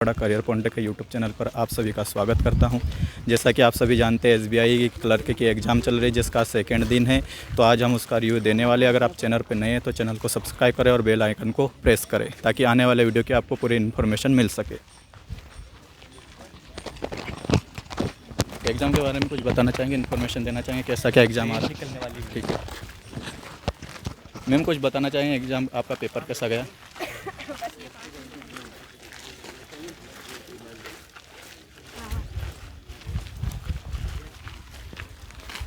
बड़ा career point के YouTube channel पर आप सभी का स्वागत करता हूं। जैसा कि आप सभी जानते हैं एसबीआई क्लर्क की एग्ज़ाम चल रही है जिसका सेकेंड दिन है, तो आज हम उसका रिव्यू देने वाले हैं। अगर आप चैनल पर नए हैं तो चैनल को सब्सक्राइब करें और बेल आइकन को प्रेस करें ताकि आने वाले वीडियो की आपको पूरी इन्फॉर्मेशन मिल सके। एग्ज़ाम के बारे में कुछ बताना चाहेंगे, इन्फॉर्मेशन देना चाहेंगे, कैसा क्या एग्ज़ाम आ रहा है? ठीक है मैम, कुछ बताना चाहेंगे एग्ज़ाम आपका पेपर कैसा गया?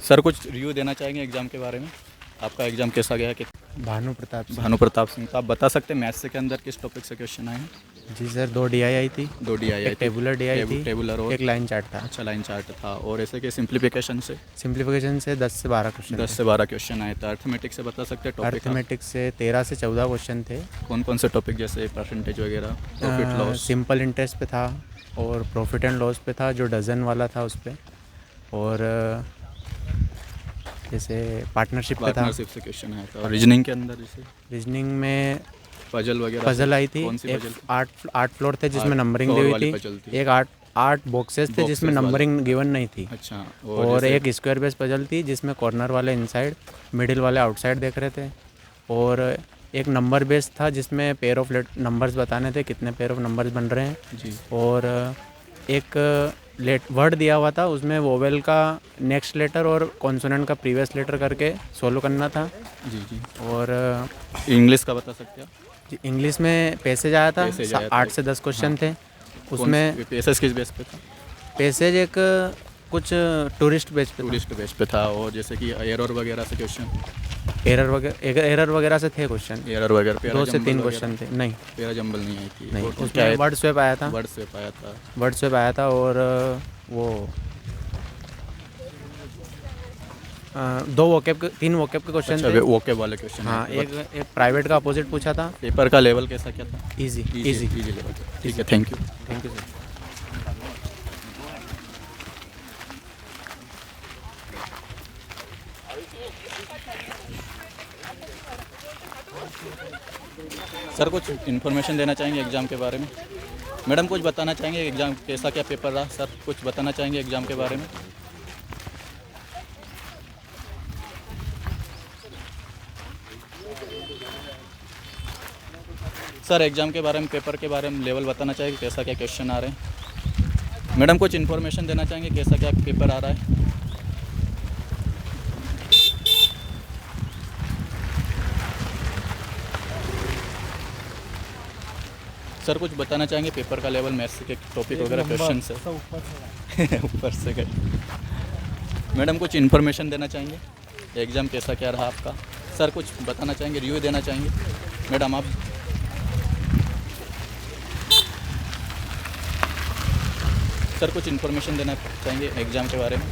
सर कुछ रिव्यू देना चाहेंगे एग्ज़ाम के बारे में, आपका एग्ज़ाम कैसा गया? कि भानु प्रताप सिंह, तो आप बता सकते हैं मैथ्स के अंदर किस टॉपिक से क्वेश्चन आए हैं? जी सर, 2 DI आई थी, 2 DI आई एक टेबुलर DI थी, टेबुलर और एक लाइन चार्ट था। अच्छा, लाइन चार्ट था। और ऐसे कि सिंप्लीफिकेशन से 10 से 12 क्वेश्चन 10 से 12 क्वेश्चन आए थे। अर्थमेटिक से बता सकते हैं टॉपिक? अर्थमेटिक से 13 से 14 क्वेश्चन थे। कौन कौन से टॉपिक, जैसे परसेंटेज वगैरह, प्रॉफिट लॉस? सिंपल इंटरेस्ट पे था और प्रॉफिट एंड लॉस पे था, जो डजन वाला था उस पर, और जैसे पार्टनरशिप पे था। पार्टनरशिप से क्वेश्चन आया था। और रीजनिंग के अंदर जैसे रीजनिंग में पजल वगैरह, पजल आई थी। कौन सी पजल? 8 फ्लोर थे जिसमें नंबरिंग दी हुई थी। एक 8 बॉक्सेस थे जिसमें नंबरिंग गिवन नहीं थी। अच्छा। और एक स्क्वायर बेस पजल थी जिसमें कॉर्नर वाले इनसाइड, मिडिल वाले आउटसाइड देख रहे थे। और एक नंबर बेस था जिसमें पेयर ऑफ नंबर्स बताने थे, कितने पेयर ऑफ नंबर्स बन रहे हैं जी। और एक वर्ड दिया हुआ था, उसमें वोवेल का नेक्स्ट लेटर और कॉन्सोनेंट का प्रीवियस लेटर करके सोल्व करना था। जी जी। और इंग्लिश का बता सकते हैं? इंग्लिश में पैसेज आया था, 8 से 10 क्वेश्चन थे उसमें। पैसेज किस बेस पे था? पैसेज एक कुछ टूरिस्ट बेस पे था। और जैसे कि एरर वगैरह से क्वेश्चन? एरर वगैरह से थे क्वेश्चन। एरर वगैरह 2 से 3 क्वेश्चन थे। नहीं, पेरा जंबल नहीं आई थी। नहीं, उसमें वर्ड स्वेप आया था। वर्ड स्वेप आया था और वो 3 वोकेब के क्वेश्चन थे। वोकेब वाले क्वेश्चन? हाँ, एक प्राइवेट का अपोजिट पूछा था। पेपर का लेवल कैसा क्या था? Easy level. ठीक है, थैंक यू सर। सर कुछ इन्फॉर्मेशन देना चाहेंगे एग्ज़ाम के बारे में? मैडम कुछ बताना चाहेंगे एग्ज़ाम कैसा क्या पेपर रहा? सर कुछ बताना चाहेंगे एग्ज़ाम के बारे में? सर एग्ज़ाम के बारे में, पेपर के बारे में लेवल बताना चाहेंगे, कैसा क्या क्वेश्चन आ रहे हैं? मैडम कुछ इन्फॉर्मेशन देना चाहेंगे कैसा क्या पेपर आ रहा है? सर कुछ बताना चाहेंगे पेपर का लेवल, मैथ्स के टॉपिक वगैरह क्वेश्चन से? ऊपर से गए। मैडम कुछ इन्फॉर्मेशन देना चाहेंगे एग्ज़ाम कैसा क्या रहा आपका? सर कुछ बताना चाहेंगे, रिव्यू देना चाहेंगे? मैडम आप? सर कुछ इन्फॉर्मेशन देना चाहेंगे एग्ज़ाम के बारे में?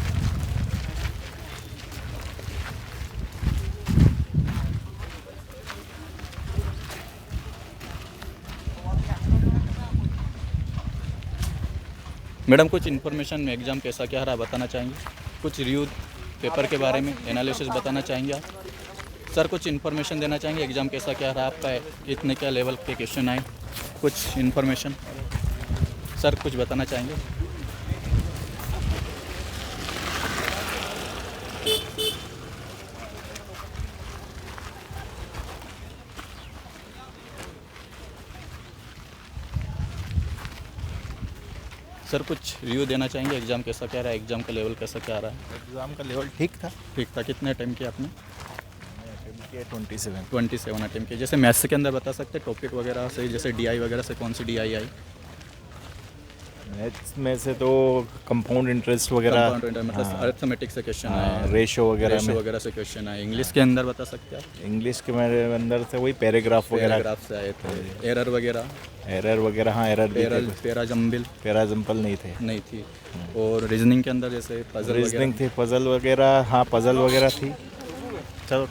मैडम कुछ इन्फॉर्मेशन में एग्ज़ाम कैसा क्या रहा बताना चाहेंगे? कुछ रिव्यू पेपर के बारे में, एनालिसिस बताना चाहेंगे आप? सर कुछ इन्फॉर्मेशन देना चाहेंगे एग्ज़ाम कैसा क्या रहा आपका, कितने क्या लेवल के क्वेश्चन आए? कुछ इन्फॉर्मेशन सर कुछ बताना चाहेंगे? सर कुछ रिव्यू देना चाहेंगे एग्ज़ाम कैसा क्या रहा है, एग्ज़ाम का लेवल कैसा क्या आ रहा है? एग्ज़ाम का लेवल ठीक था। कितने अटैम्प्ट किया आपने? 27 अटैम्प्ट किया। जैसे मैथ्स के अंदर बता सकते हैं टॉपिक वगैरह से, जैसे DI वगैरह से कौन सी DI आई? मैथ्स में से तो कंपाउंड इंटरेस्ट वगैरह, मतलब अर्थमेटिक से क्वेश्चन आए, रेशो वगैरह से क्वेश्चन आए। इंग्लिश के अंदर बता सकते हैं आप? इंग्लिश के मेरे अंदर से वही पैराग्राफ से आए थे। एरर वगैरह? हाँ, एरर पेरा जंपल नहीं थी। और रीजनिंग के अंदर जैसे रीजनिंग थी, पजल वगैरह। हाँ, पजल वगैरह थी। चलो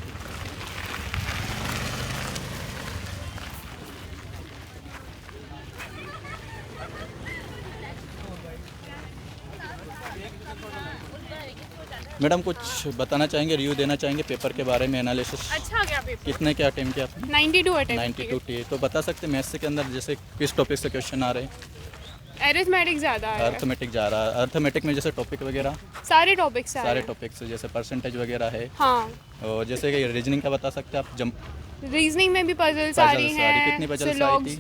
मैडम कुछ बताना चाहेंगे, रिव्यू देना चाहेंगे पेपर के बारे में, एनालिसिस? अच्छा गया पेपर। कितने क्या अटेम्प्ट किया आपने? 92 अटेम्प्ट। 92 टी। तो बता सकते हैं मैथ्स के अंदर जैसे किस टॉपिक से क्वेश्चन आ रहे हैं? एरिथमेटिक ज़्यादा आ रहा है, अर्थमेटिक जा रहा है। अर्थमेटिक में जैसे टॉपिक वगैरह सारे टॉपिक्स आ सारे रहे हैं। टॉपिक्स जैसे परसेंटेज वगैरह है, हाँ, और जैसे कि रीजनिंग का बता सकते हैं आप? जम रीजनिंग में भी पजल्स आ रही puzzles आ रही, हैं, कितनी puzzles आई सिलॉग्स थी?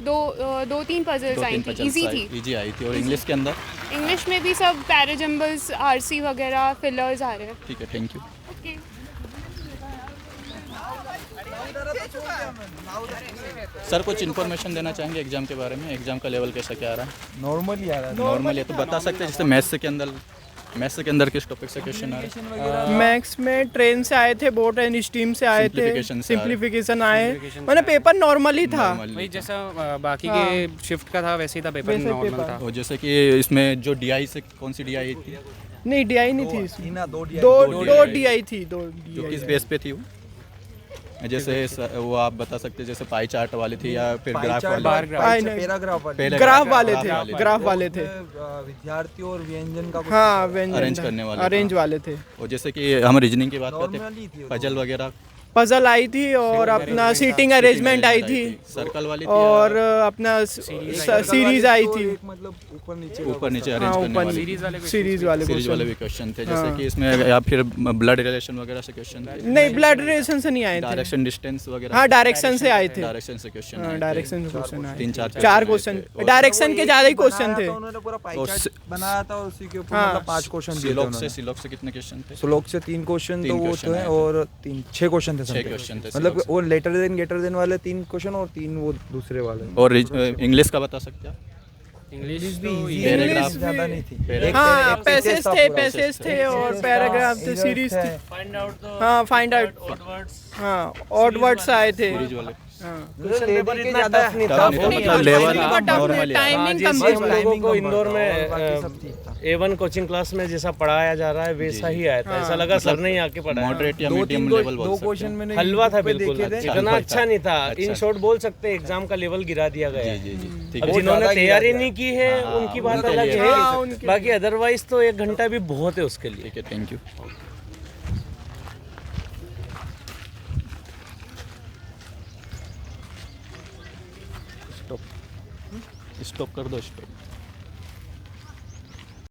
दो तीन पजल्स आई थी, इजी थी। इजी आई थी। और इंग्लिश के अंदर? इंग्लिश में भी सब पैराजम्बल्स, आरसी वगैरह फिलर्स आ रहे हैं। ठीक है, थैंक यू। ओके। सर कुछ इन्फॉर्मेशन देना चाहेंगे एग्जाम के बारे में? एग्जाम का लेवल कैसा क्या आ रहा है? नॉर्मली आ रहा नॉर्मल है तो बता सकते हैं, जैसे मैथ्स के अंदर किस टॉपिक से क्वेश्चन आ रहा है? मैथ्स में ट्रेन से आए थे, बोट एंड स्टीम से आए थे, Simplification से आ रहे। सिंप्लीफिकेशन आए, मतलब पेपर नॉर्मल ही था। Normal वही था। जैसा बाकी के शिफ्ट का था वैसे ही था, पेपर वैसे नॉर्मल पेपर। था। और जैसे कि इसमें जो डीआई से कौन सी डीआई थी? नहीं डीआई नहीं थी इसमें। थी ना, दो दो डीआई थी, दो जो DI। किस बेस पे थी वो? जैसे वो आप बता सकते हैं, जैसे पाई चार्ट वाली थी या फिर ग्राफ वाली? आई नहीं। पैराग्राफ वाली पहले ग्राफ वाले ग्राफ थे, वाले ग्राफ वाले थे। विद्यार्थी और व्यंजन का कुछ हाँ व्यंजन अरेंज करने वाले अरेंज वाले थे। और जैसे कि हम रीजनिंग की बात करते नॉर्मली थी हैं, वो। पजल वगैरह पजल आई थी और अपना सीटिंग अरेंजमेंट आई थी सर्कल वाली थी और अपना सीरीज आई थी। एक मतलब ऊपर नीचे ऊपर नीचे हाँ अरेंज करने ऊपर वाली सीरीज वाले सीरीज वाले क्वेश्चन। भी क्वेश्चन थे, जैसे हाँ। कि इसमें या फिर ब्लड रिलेशन वगैरह से क्वेश्चन थे, नहीं ब्लड रिलेशन से नहीं आए थे। डायरेक्शन डिस्टेंस वगैरह? हाँ डायरेक्शन से आए थे। डायरेक्शन से क्वेश्चन हाँ डायरेक्शन से क्वेश्चन आए तीन थे। चार चार आए क्वेश्चन थे। और डायरेक्शन के ज़्यादा ही क्वेश्चन थे। उन्होंने पूरा पाई और चार्ट बनाया था और उसी के ऊपर हाँ। मतलब 5 क्वेश्चन दिए थे सिलोक से कितने क्वेश्चन थे? श्लोक से 3 क्वेश्चन तो तीन वो question थे आए थे। और 6 क्वेश्चन थे 6 something। क्वेश्चन थे मतलब सिलोक से। वो लेटर देन वाले 3 क्वेश्चन और 3 वो दूसरे वाले। और इंग्लिश का बता सकते हैं आप? इंग्लिश भी easy है, पैराग्राफ English ज़्यादा नहीं थी। पैराग्राफ। हाँ एक पैसेज pages था थे, पूरा। पैसेज थे और पैराग्राफ थे, सीरीज थी। हाँ फाइंड आउट, हाँ ऑड वर्ड्स आए थे। सीरीज वाले लेबर इतना टफ नहीं टफ नहीं था, मतलब लेवल नॉर्मल है। टाइमिंग कम जिस थी। लोगों को इंदौर और में बाकी सब ठीक था। A1 कोचिंग क्लास में जैसा पढ़ाया जा रहा है वैसा ही आया था, ऐसा लगा सर ने ही आके पढ़ाया। मॉडरेट या 2-3 मीडियम लेवल बोल दो सकते क्वेश्चन हैं। मैंने हलवा था YouTube पे बिल्कुल, देखे थे। इतना अच्छा नहीं था। इन अच्छा। शॉर्ट बोल सकते हैं एग्जाम का लेवल गिरा दिया गया जी है। जी जी ठीक अब है। जिन्होंने ज़्यादा गिरा तैयारी दिया। नहीं की है हाँ, उनकी बात उनके अलग लिए। है, हाँ, उनके बाकी अदरवाइज तो 1 घंटा भी बहुत है उसके लिए। ठीक है, थैंक यू। स्टॉप कर दो, स्टॉप।